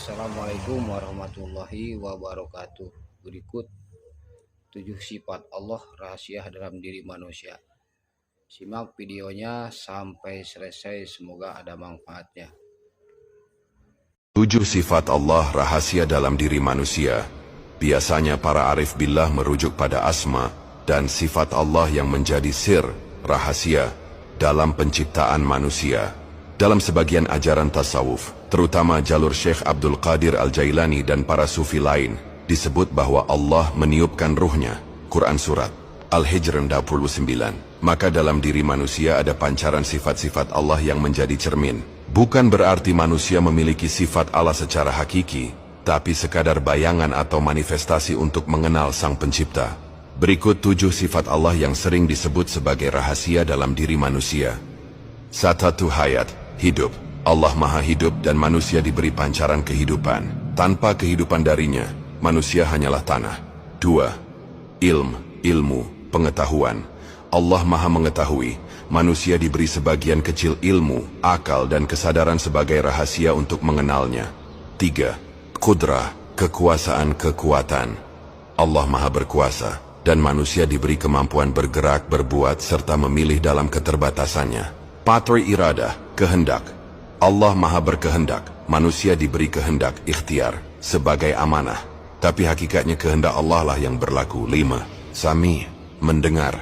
Assalamualaikum warahmatullahi wabarakatuh. Berikut 7 sifat Allah rahasia dalam diri manusia. Simak videonya sampai selesai, semoga ada manfaatnya. 7 sifat Allah rahasia dalam diri manusia. Biasanya para arif billah merujuk pada asma dan sifat Allah yang menjadi sir, rahasia, dalam penciptaan manusia. Dalam sebagian ajaran tasawuf, terutama jalur Syekh Abdul Qadir Al-Jailani dan para sufi lain, disebut bahwa Allah meniupkan ruhnya. Quran Surat Al-Hijr 29. Maka dalam diri manusia ada pancaran sifat-sifat Allah yang menjadi cermin. Bukan berarti manusia memiliki sifat Allah secara hakiki, tapi sekadar bayangan atau manifestasi untuk mengenal Sang Pencipta. Berikut 7 sifat Allah yang sering disebut sebagai rahasia dalam diri manusia. 1. Hayat, hidup. Allah Maha Hidup dan manusia diberi pancaran kehidupan. Tanpa kehidupan darinya, manusia hanyalah tanah. 2. Ilmu, pengetahuan. Allah Maha Mengetahui, manusia diberi sebagian kecil ilmu, akal dan kesadaran sebagai rahasia untuk mengenalnya. 3. Qudrah, kekuasaan, kekuatan. Allah Maha Berkuasa, dan manusia diberi kemampuan bergerak, berbuat, serta memilih dalam keterbatasannya. 4. Iradah, kehendak. Allah Maha Berkehendak, manusia diberi kehendak, ikhtiar, sebagai amanah. Tapi hakikatnya kehendak Allah lah yang berlaku. 5. Sami, mendengar.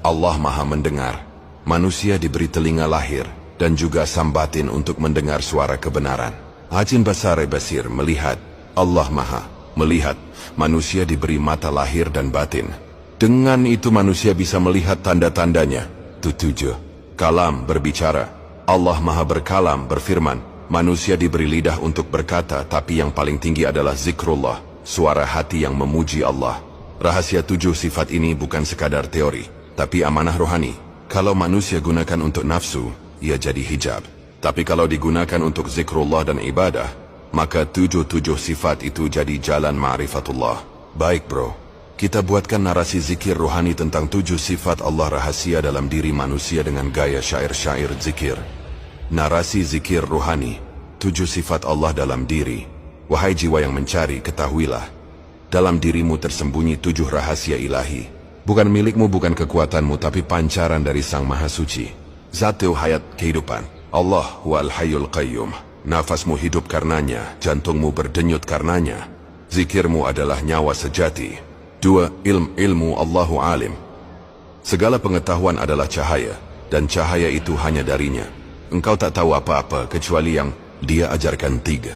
Allah Maha Mendengar, manusia diberi telinga lahir dan juga sambatin untuk mendengar suara kebenaran. Ajin Basare Basir, melihat. Allah Maha Melihat, manusia diberi mata lahir dan batin. Dengan itu manusia bisa melihat tanda-tandanya. 7. Kalam, berbicara. Allah Maha Berkalam, berfirman. Manusia diberi lidah untuk berkata, tapi yang paling tinggi adalah zikrullah, suara hati yang memuji Allah. Rahasia 7 sifat ini bukan sekadar teori, tapi amanah rohani. Kalau manusia gunakan untuk nafsu, ia jadi hijab. Tapi kalau digunakan untuk zikrullah dan ibadah, maka 7 sifat itu jadi jalan ma'rifatullah. Baik bro, kita buatkan narasi zikir rohani tentang 7 sifat Allah rahasia dalam diri manusia dengan gaya syair-syair zikir. Narasi zikir rohani, 7 sifat Allah dalam diri. Wahai jiwa yang mencari, ketahuilah, dalam dirimu tersembunyi 7 rahasia ilahi. Bukan milikmu, bukan kekuatanmu, tapi pancaran dari Sang Maha Suci. Zatu hayat, kehidupan. Allah wal hayyul qayyum. Nafasmu hidup karenanya, jantungmu berdenyut karenanya. Zikirmu adalah nyawa sejati. 2. Ilmu, Allahu alim. Segala pengetahuan adalah cahaya, dan cahaya itu hanya darinya. Engkau tak tahu apa-apa kecuali yang Dia ajarkan. 3.